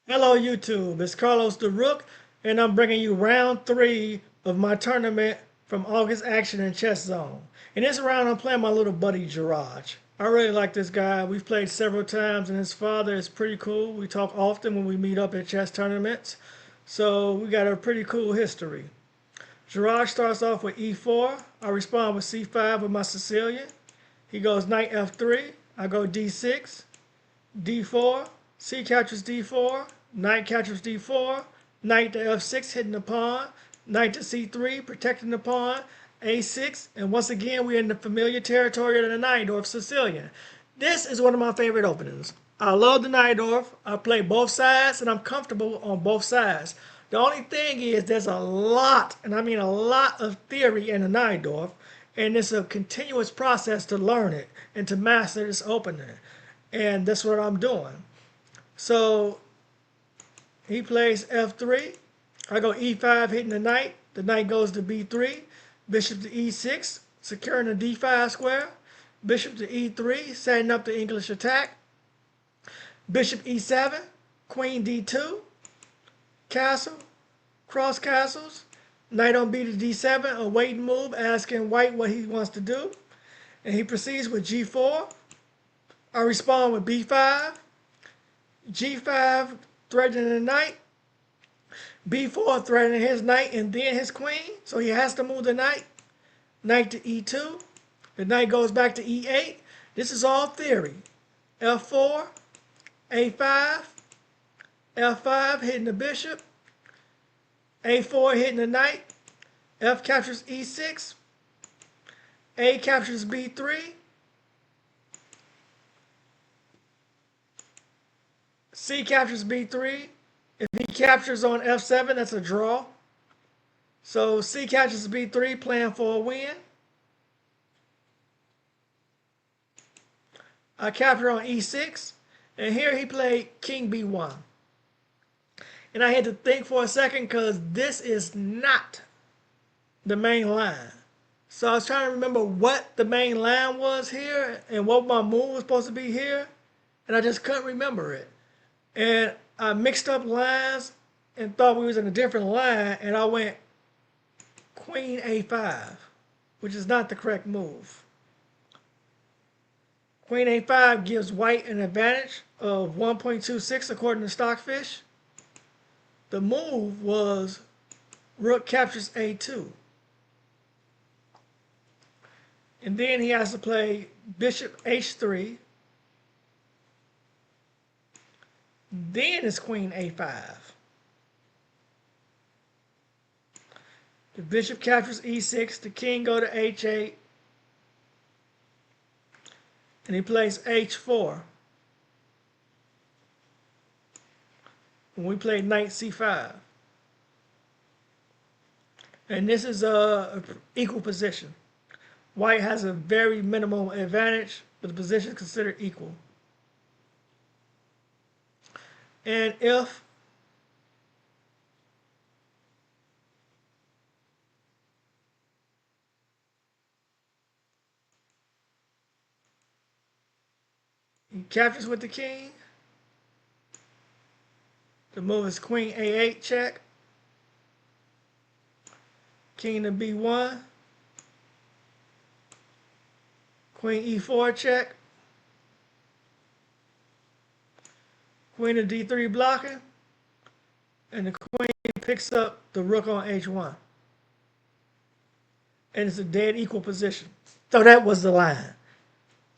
Hello YouTube, it's Carlos the Rook, and I'm bringing you round 3 of my tournament from August Action and Chess Zone. In this round, I'm playing my little buddy Jiraj. I really like this guy. We've played several times, and his father is pretty cool. We talk often when we meet up at chess tournaments, so we got a pretty cool history. Jiraj starts off with e4. I respond with c5 with my Sicilian. He goes knight f3. I go d6. d4, c captures d4, knight captures d4, knight to f6 hitting the pawn, knight to c3 protecting the pawn, a6, and once again we're in the familiar territory of the Najdorf Sicilian. This is one of my favorite openings. I love the Najdorf. I play both sides and I'm comfortable on both sides. The only thing is there's a lot, and I mean a lot of theory in the Najdorf, and it's a continuous process to learn it and to master this opening. And that's what I'm doing. So he plays f3. I go e5 hitting the knight. The knight goes to b3. Bishop to e6, securing the d5 square. Bishop to e3, setting up the English attack. Bishop e7, queen d2, castle, cross castles. Knight on b to d7, a waiting move, asking white what he wants to do. And he proceeds with g4. I respond with b5, g5 threatening the knight, b4 threatening his knight and then his queen, so he has to move the knight. Knight to e2, the knight goes back to e8. This is all theory. f4, a5, f5 hitting the bishop, a4 hitting the knight, f captures e6, a captures b3, c captures b3. If he captures on f7, that's a draw. So c captures b3, playing for a win. I capture on e6, and here he played king b1. And I had to think for a second because this is not the main line. So I was trying to remember what the main line was here and what my move was supposed to be here, and I just couldn't remember it. And I mixed up lines and thought we was in a different line, and I went queen a5, which is not the correct move. Queen a5 gives white an advantage of 1.26 according to Stockfish. The move was rook captures a2. And then he has to play bishop h3. Then it's queen a5. The bishop captures e6. The king go to h8. And he plays h4. And we play knight c5. And this is a equal position. White has a very minimal advantage, but the position is considered equal. And if he captures with the king, the move is queen a8 check, king to b1, queen e4 check, queen to d3 blocking, and the queen picks up the rook on h1. And it's a dead equal position. So that was the line.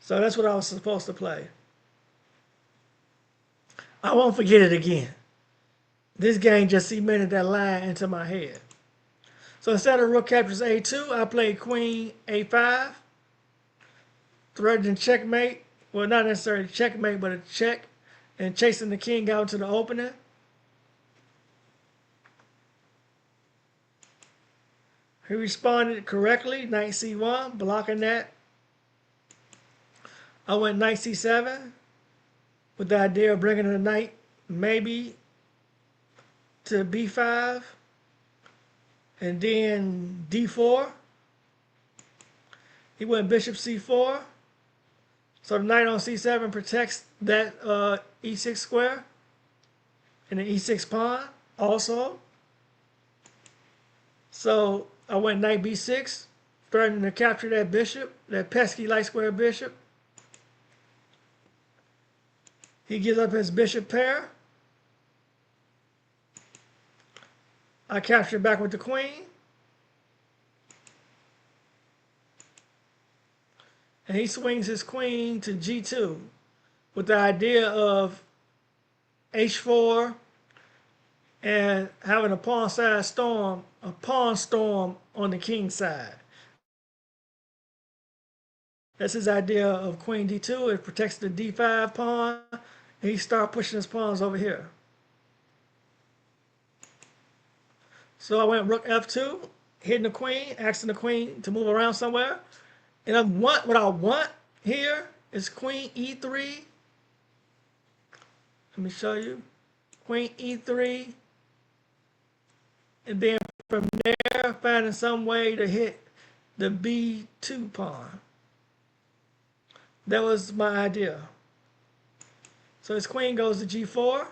So that's what I was supposed to play. I won't forget it again. This game just cemented that line into my head. So instead of rook captures a2, I played queen a5, threatening checkmate. Well, not necessarily checkmate, but a check, and chasing the king out to the opening. He responded correctly, knight c1, blocking that. I went knight c7 with the idea of bringing the knight maybe to b5 and then d4. He went bishop c4. So the knight on c7 protects that e6 square. and the e6 pawn also. So I went knight b6, threatening to capture that bishop, that pesky light square bishop. He gives up his bishop pair. I capture back with the queen. And he swings his queen to g2 with the idea of h4 and having a pawn storm on the king side. That's his idea of queen d2. It protects the d5 pawn. And he starts pushing his pawns over here. So I went rook f2, hitting the queen, asking the queen to move around somewhere. And what I want here is queen e3. Let me show you. Queen e3. And then from there, finding some way to hit the b2 pawn. That was my idea. So his queen goes to g4.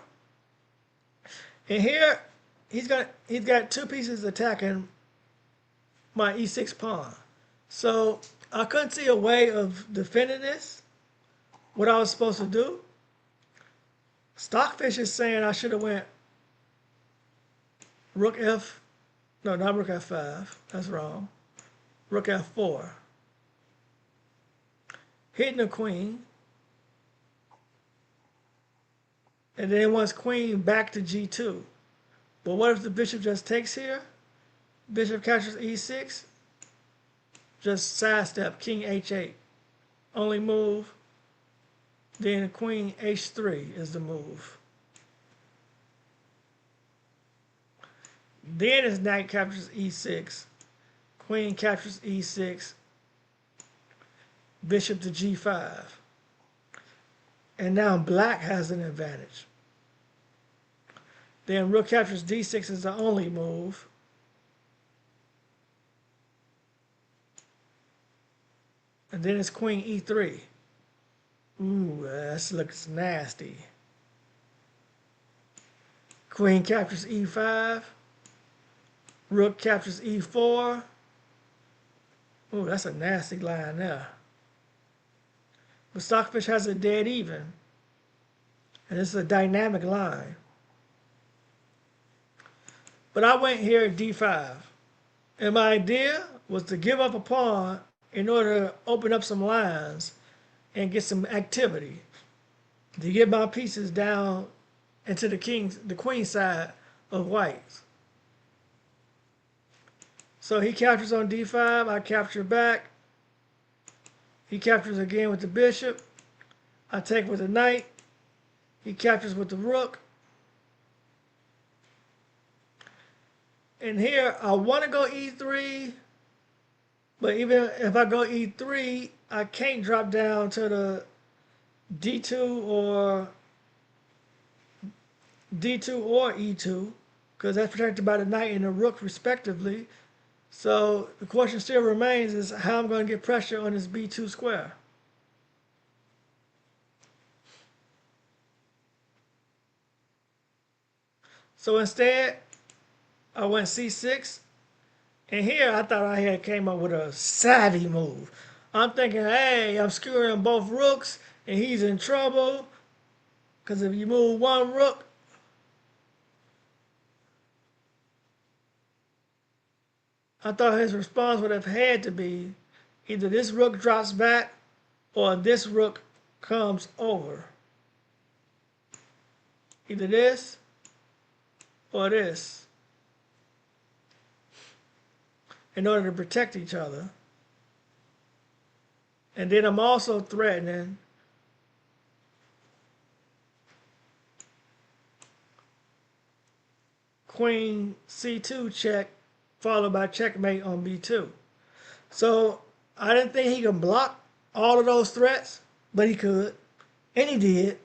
And here, he's got two pieces attacking my e6 pawn. So I couldn't see a way of defending this, what I was supposed to do. Stockfish is saying I should have went rook f, no, not rook f5, that's wrong. Rook f4. Hitting the queen. And then wants queen back to g2. But what if the bishop just takes here? Bishop captures e6. Just sidestep, king h8. Only move. Then queen h3 is the move. Then his knight captures e6. Queen captures e6. Bishop to g5. And now black has an advantage. Then rook captures d6 is the only move. And then it's queen e3. Ooh, this looks nasty. Queen captures e5. Rook captures e4. Ooh, that's a nasty line there. But Stockfish has it dead even. And it's a dynamic line. But I went here at d5. And my idea was to give up a pawn in order to open up some lines and get some activity. To get my pieces down into the queen side of whites. So he captures on d5, I capture back. He captures again with the bishop. I take with the knight. He captures with the rook. And here, I want to go e3, but even if I go e3, I can't drop down to the d2 or e2, because that's protected by the knight and the rook respectively. So the question still remains is how I'm going to get pressure on this b2 square. So instead, I went c6. And here I thought I had came up with a savvy move. I'm thinking, hey, I'm skewering both rooks and he's in trouble. Because if you move one rook, I thought his response would have had to be either this rook drops back or this rook comes over. Either this or this. In order to protect each other. And then I'm also threatening queen c2 check followed by checkmate on b2. So I didn't think he could block all of those threats, but he could. And he did.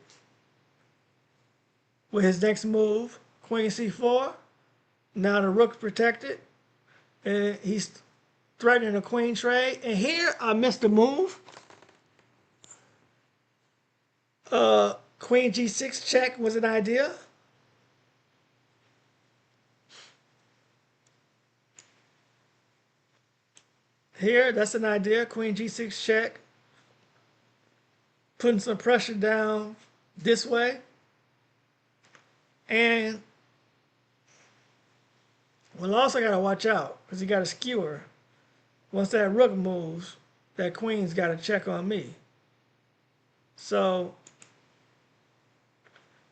With his next move, queen c4. Now the rook's protected. And he's threatening a queen trade. And here I missed a move. Queen g6 check was an idea. Here, that's an idea. Queen g6 check. Putting some pressure down this way. And we'll also got to watch out because he got a skewer. Once that rook moves, that queen's got to check on me. So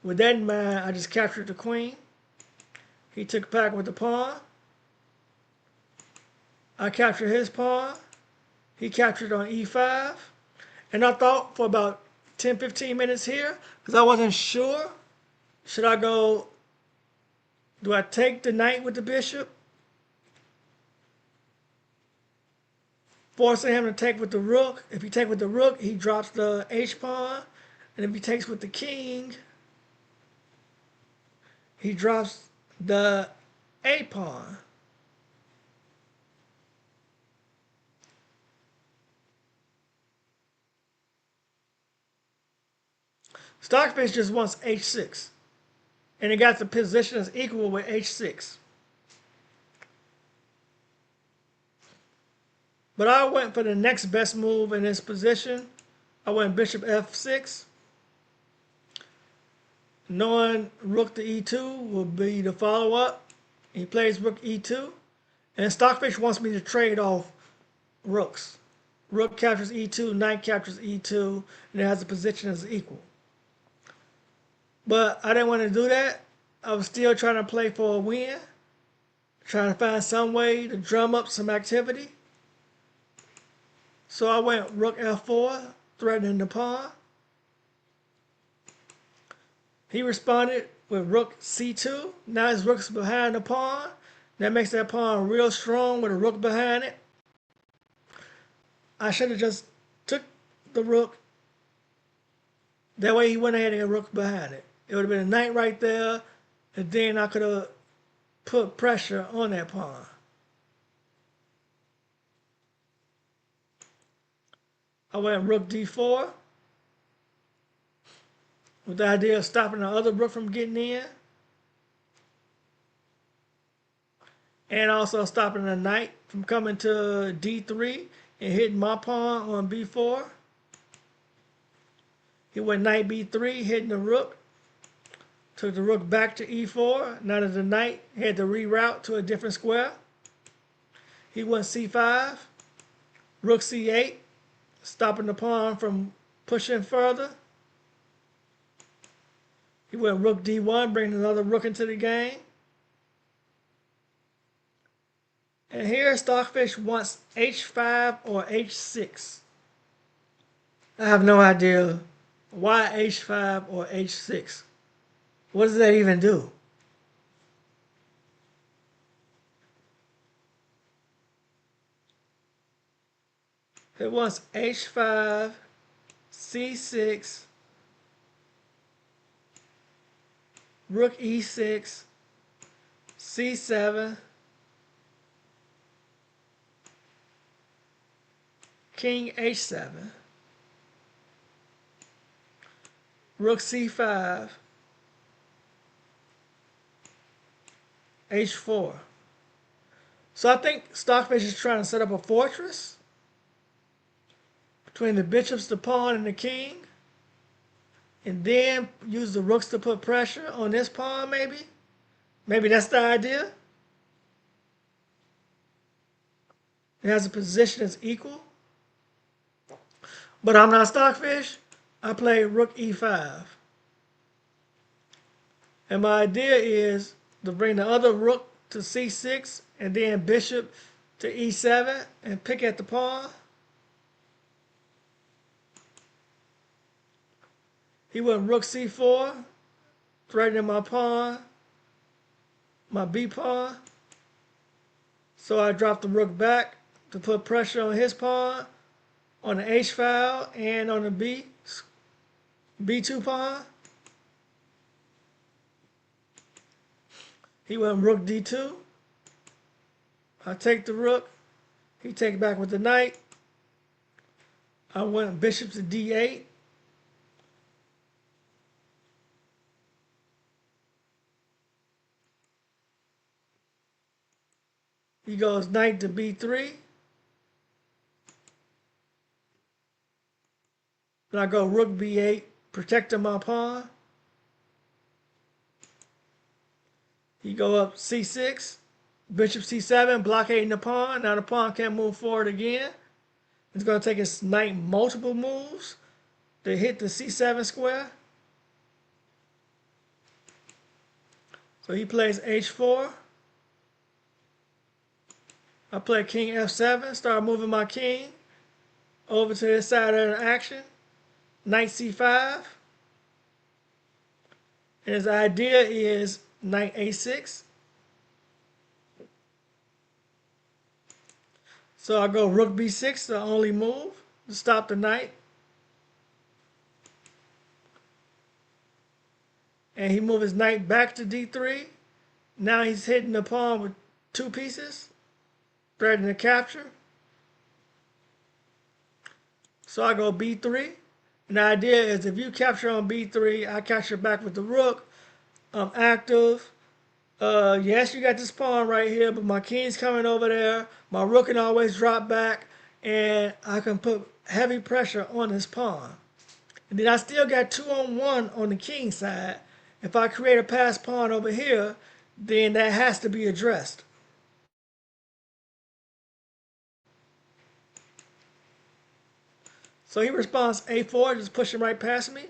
with that in mind, I just captured the queen. He took back with the pawn. I captured his pawn. He captured on e5. And I thought for about 10-15 minutes here, because I wasn't sure, should I go, do I take the knight with the bishop? Forcing him to take with the rook. If he takes with the rook, he drops the h-pawn. And if he takes with the king, he drops the a-pawn. Stockfish just wants h6. And it got the position as equal with h6. But I went for the next best move in this position. I went bishop f6. Knowing rook to e2 will be the follow-up. He plays rook e2. And Stockfish wants me to trade off rooks. Rook captures e2, knight captures e2, and it has a position as equal. But I didn't want to do that. I was still trying to play for a win. Trying to find some way to drum up some activity. So I went rook f4, threatening the pawn. He responded with rook c2. Now his rook's behind the pawn. That makes that pawn real strong with a rook behind it. I should have just took the rook. That way he went ahead and a rook behind it. It would have been a knight right there, and then I could have put pressure on that pawn. I went rook d4 with the idea of stopping the other rook from getting in. And also stopping the knight from coming to d3 and hitting my pawn on b4. He went knight b3, hitting the rook. Took the rook back to e4. Now that the knight had to reroute to a different square. He went c5. Rook c8, stopping the pawn from pushing further. He went rook d1, bringing another rook into the game. And here Stockfish wants h5 or h6. I have no idea why h5 or h6. What does that even do? It wants h5, c6, rook e6, c7, king h7, rook c5, h4. So I think Stockfish is trying to set up a fortress between the bishops, the pawn, and the king. And then use the rooks to put pressure on this pawn, maybe? Maybe that's the idea? It has a position that's equal. But I'm not Stockfish. I play rook e5. And my idea is to bring the other rook to c6 and then bishop to e7 and pick at the pawn. He went rook c4, threatening my pawn, my b pawn. So I dropped the rook back to put pressure on his pawn, on the h file, and on the b2 pawn. He went rook d2. I take the rook. He takes back with the knight. I went bishop to d8. He goes knight to b3. Then I go rook b8, protecting my pawn. He go up c6, bishop c7, blockading the pawn. Now the pawn can't move forward again. It's going to take his knight multiple moves to hit the c7 square. So he plays h4. I play king f7, start moving my king over to this side of the action. Knight c5. And his idea is knight a6. So I go rook b6, the only move to stop the knight. And he moves his knight back to d3. Now he's hitting the pawn with 2 pieces, threatening to capture. So I go b3. And the idea is if you capture on b3, I capture back with the rook. I'm active. Yes, you got this pawn right here, but my king's coming over there. My rook can always drop back, and I can put heavy pressure on this pawn. And then I still got 2-on-1 on the king side. If I create a passed pawn over here, then that has to be addressed. So he responds a4, just pushing right past me.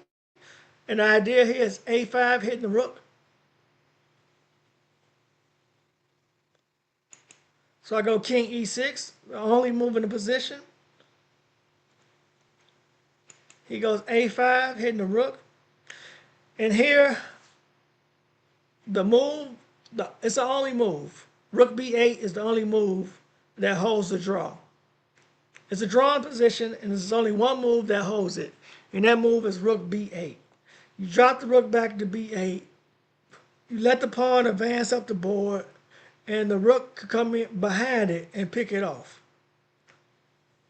And the idea here is a5, hitting the rook. So I go king e6, only move in the position. He goes a5, hitting the rook. And here, the move, it's the only move. Rook b8 is the only move that holds the draw. It's a drawn position, and there's only one move that holds it. And that move is rook b8. You drop the rook back to b8. You let the pawn advance up the board, and the rook could come in behind it and pick it off.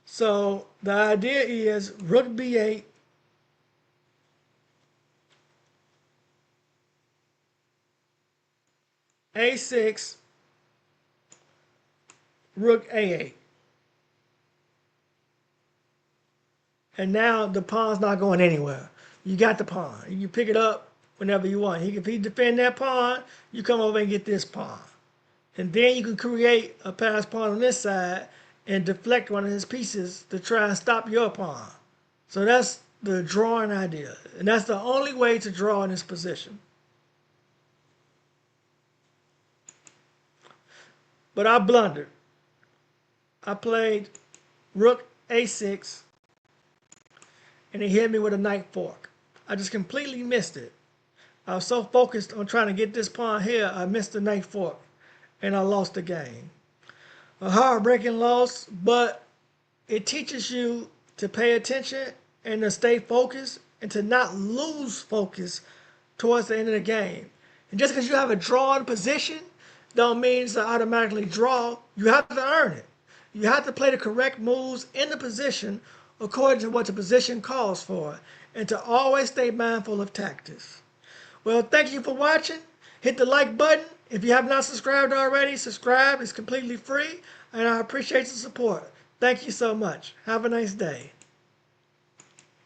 So the idea is rook b8, a6, rook a8. And now the pawn's not going anywhere. You got the pawn. You can pick it up whenever you want. If he defend that pawn, you come over and get this pawn. And then you can create a passed pawn on this side and deflect one of his pieces to try and stop your pawn. So that's the drawing idea. And that's the only way to draw in this position. But I blundered. I played rook a6, and he hit me with a knight fork. I just completely missed it. I was so focused on trying to get this pawn here, I missed the knight fork, and I lost the game. A heartbreaking loss, but it teaches you to pay attention and to stay focused and to not lose focus towards the end of the game. And just because you have a drawn position don't mean it's an automatically draw. You have to earn it. You have to play the correct moves in the position according to what the position calls for, and to always stay mindful of tactics. Well, thank you for watching. Hit the like button. If you have not subscribed already, subscribe. It's completely free, and I appreciate the support. Thank you so much. Have a nice day.